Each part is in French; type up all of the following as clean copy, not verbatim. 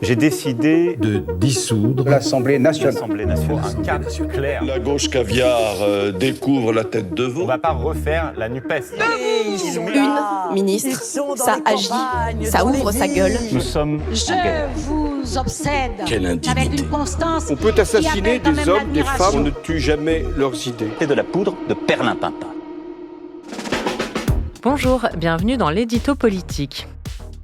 J'ai décidé de dissoudre l'Assemblée nationale. Un cap clair. La gauche caviar découvre la tête de veau. On ne va pas refaire la NUPES. Une ministre, ça agit, ça ouvre sa gueule. Nous sommes Je vous obsède Quelle indignité. avec une constance. On peut assassiner qui appelle quand des même hommes, des l'admiration. femmes, on ne tue jamais leurs idées. C'est de la poudre de perlimpinpin. Bonjour, bienvenue dans l'édito politique.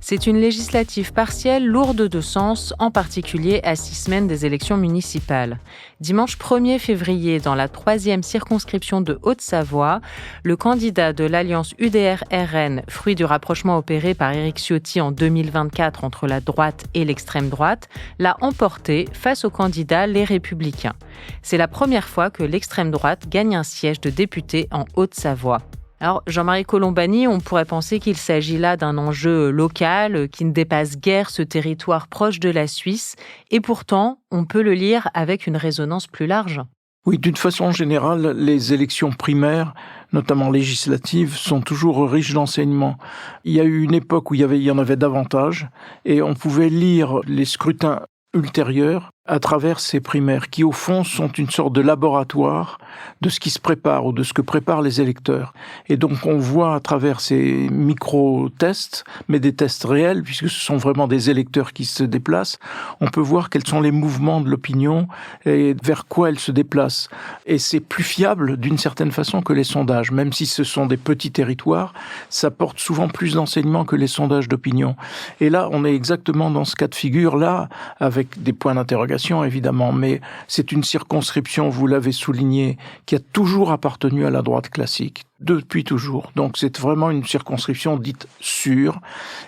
C'est une législative partielle lourde de sens, en particulier à 6 semaines des élections municipales. Dimanche 1er février, dans la 3e circonscription de Haute-Savoie, le candidat de l'alliance UDR-RN, fruit du rapprochement opéré par Éric Ciotti en 2024 entre la droite et l'extrême droite, l'a emporté face au candidat Les Républicains. C'est la première fois que l'extrême droite gagne un siège de député en Haute-Savoie. Alors, Jean-Marie Colombani, on pourrait penser qu'il s'agit là d'un enjeu local qui ne dépasse guère ce territoire proche de la Suisse, et pourtant, on peut le lire avec une résonance plus large. Oui, d'une façon générale, les élections primaires, notamment législatives, sont toujours riches d'enseignements. Il y a eu une époque où il y en avait davantage, et on pouvait lire les scrutins ultérieurs à travers ces primaires, qui au fond sont une sorte de laboratoire de ce qui se prépare ou de ce que préparent les électeurs. Et donc on voit à travers ces micro-tests, mais des tests réels, puisque ce sont vraiment des électeurs qui se déplacent, on peut voir quels sont les mouvements de l'opinion et vers quoi elle se déplace. Et c'est plus fiable d'une certaine façon que les sondages, même si ce sont des petits territoires, ça porte souvent plus d'enseignements que les sondages d'opinion. Et là, on est exactement dans ce cas de figure-là, avec des points d'interrogation évidemment, mais c'est une circonscription, vous l'avez souligné, qui a toujours appartenu à la droite classique, depuis toujours. Donc c'est vraiment une circonscription dite sûre,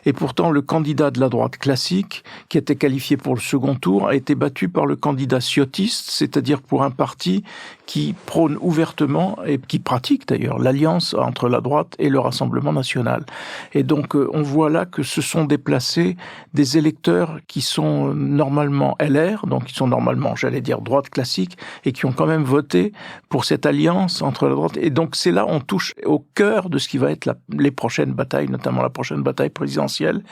et pourtant le candidat de la droite classique, qui était qualifié pour le second tour, a été battu par le candidat ciotiste, c'est-à-dire pour un parti qui prône ouvertement, et qui pratique d'ailleurs, l'alliance entre la droite et le Rassemblement national. Et donc on voit là que se sont déplacés des électeurs qui sont normalement LR, donc qui sont normalement, j'allais dire, droite classique, et qui ont quand même voté pour cette alliance entre la droite. Et donc c'est là on touche au cœur de ce qui va être les prochaines batailles, notamment la prochaine bataille présidentielle.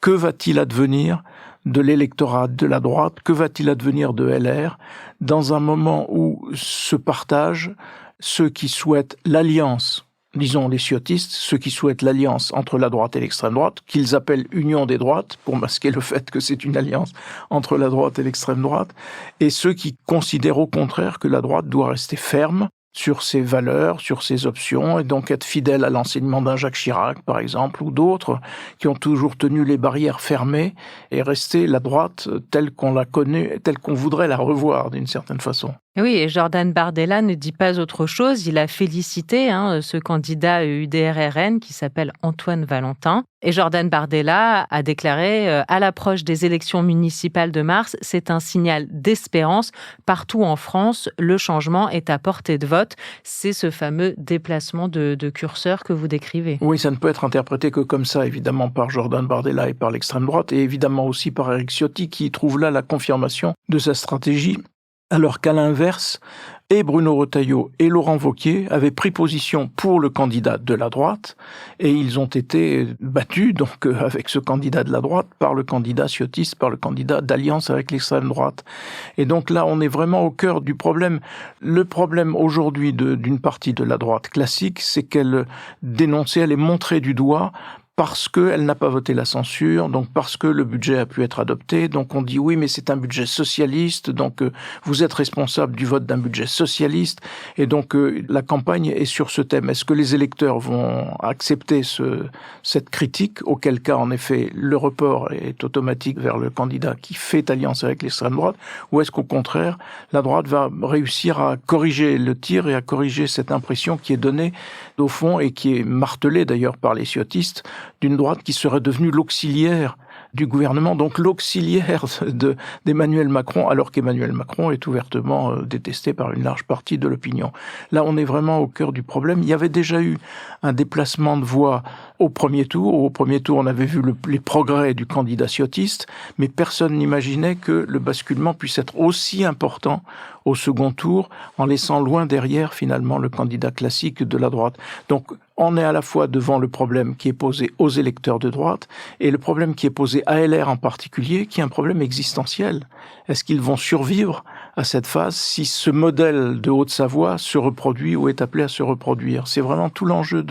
Que va-t-il advenir de l'électorat de la droite? Que va-t-il advenir de LR dans un moment où se partagent ceux qui souhaitent l'alliance, disons les ciotistes, ceux qui souhaitent l'alliance entre la droite et l'extrême droite, qu'ils appellent union des droites, pour masquer le fait que c'est une alliance entre la droite et l'extrême droite, et ceux qui considèrent au contraire que la droite doit rester ferme sur ses valeurs, sur ses options, et donc être fidèle à l'enseignement d'un Jacques Chirac, par exemple, ou d'autres, qui ont toujours tenu les barrières fermées et rester la droite telle qu'on la connaît, telle qu'on voudrait la revoir, d'une certaine façon. Oui, et Jordan Bardella ne dit pas autre chose. Il a félicité ce candidat UDR-RN qui s'appelle Antoine Valentin. Et Jordan Bardella a déclaré à l'approche des élections municipales de mars, c'est un signal d'espérance. Partout en France, le changement est à portée de vote. C'est ce fameux déplacement de curseur que vous décrivez. Oui, ça ne peut être interprété que comme ça, évidemment, par Jordan Bardella et par l'extrême droite, et évidemment aussi par Éric Ciotti, qui trouve là la confirmation de sa stratégie. Alors qu'à l'inverse, et Bruno Retailleau et Laurent Wauquiez avaient pris position pour le candidat de la droite, et ils ont été battus, donc avec ce candidat de la droite, par le candidat ciotiste, par le candidat d'alliance avec l'extrême droite. Et donc là, on est vraiment au cœur du problème. Le problème aujourd'hui d'une partie de la droite classique, c'est qu'elle dénonçait, elle est montrée du doigt, parce qu'elle n'a pas voté la censure, donc parce que le budget a pu être adopté, donc on dit oui, mais c'est un budget socialiste, donc vous êtes responsable du vote d'un budget socialiste, et donc la campagne est sur ce thème. Est-ce que les électeurs vont accepter cette critique, auquel cas, en effet, le report est automatique vers le candidat qui fait alliance avec l'extrême droite, ou est-ce qu'au contraire, la droite va réussir à corriger le tir et à corriger cette impression qui est donnée, au fond, et qui est martelée d'ailleurs par les ciotistes, d'une droite qui serait devenue l'auxiliaire du gouvernement, donc l'auxiliaire d'Emmanuel Macron, alors qu'Emmanuel Macron est ouvertement détesté par une large partie de l'opinion. Là, on est vraiment au cœur du problème. Il y avait déjà eu un déplacement de voix au premier tour. Au premier tour, on avait vu les progrès du candidat ciotiste, mais personne n'imaginait que le basculement puisse être aussi important au second tour, en laissant loin derrière finalement le candidat classique de la droite. Donc on est à la fois devant le problème qui est posé aux électeurs de droite et le problème qui est posé à LR en particulier, qui est un problème existentiel. Est-ce qu'ils vont survivre à cette phase si ce modèle de Haute-Savoie se reproduit ou est appelé à se reproduire? C'est vraiment tout l'enjeu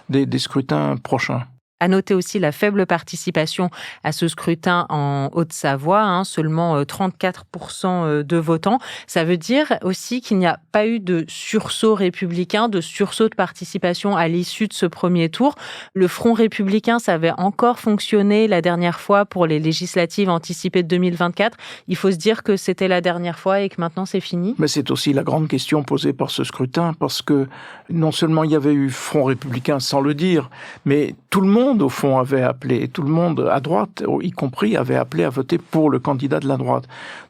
des scrutins prochains. À noter aussi la faible participation à ce scrutin en Haute-Savoie, seulement 34% de votants. Ça veut dire aussi qu'il n'y a pas eu de sursaut républicain, de sursaut de participation à l'issue de ce premier tour. Le Front républicain, ça avait encore fonctionné la dernière fois pour les législatives anticipées de 2024. Il faut se dire que c'était la dernière fois et que maintenant c'est fini. Mais c'est aussi la grande question posée par ce scrutin, parce que non seulement il y avait eu Front républicain sans le dire, mais tout le monde au fond avait appelé, tout le monde à droite, y compris, avait appelé à voter pour le candidat de la droite.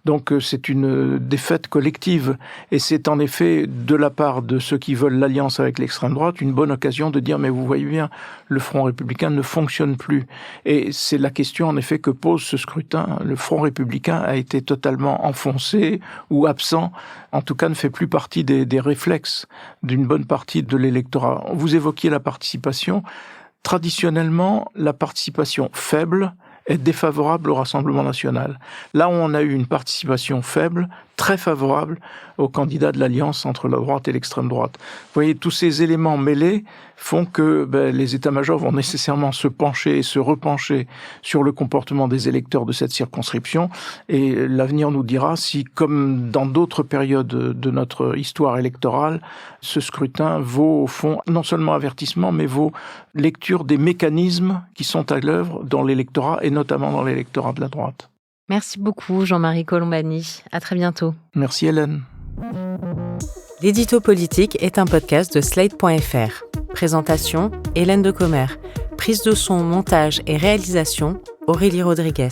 Donc c'est une défaite collective et c'est en effet de la part de ceux qui veulent l'alliance avec l'extrême droite une bonne occasion de dire mais vous voyez bien, le Front républicain ne fonctionne plus. Et c'est la question en effet que pose ce scrutin. Le Front républicain a été totalement enfoncé ou absent, en tout cas ne fait plus partie des réflexes d'une bonne partie de l'électorat. Vous évoquiez la participation. Traditionnellement, la participation faible est défavorable au Rassemblement national. Là où on a eu une participation faible, très favorable aux candidats de l'alliance entre la droite et l'extrême droite. Vous voyez, tous ces éléments mêlés font que les états-majors vont nécessairement se pencher et se repencher sur le comportement des électeurs de cette circonscription. Et l'avenir nous dira si, comme dans d'autres périodes de notre histoire électorale, ce scrutin vaut au fond non seulement avertissement, mais vaut lecture des mécanismes qui sont à l'œuvre dans l'électorat et notamment dans l'électorat de la droite. Merci beaucoup Jean-Marie Colombani. À très bientôt. Merci Hélène. L'édito politique est un podcast de Slate.fr. Présentation, Hélène Decomer. Prise de son, montage et réalisation, Aurélie Rodriguez.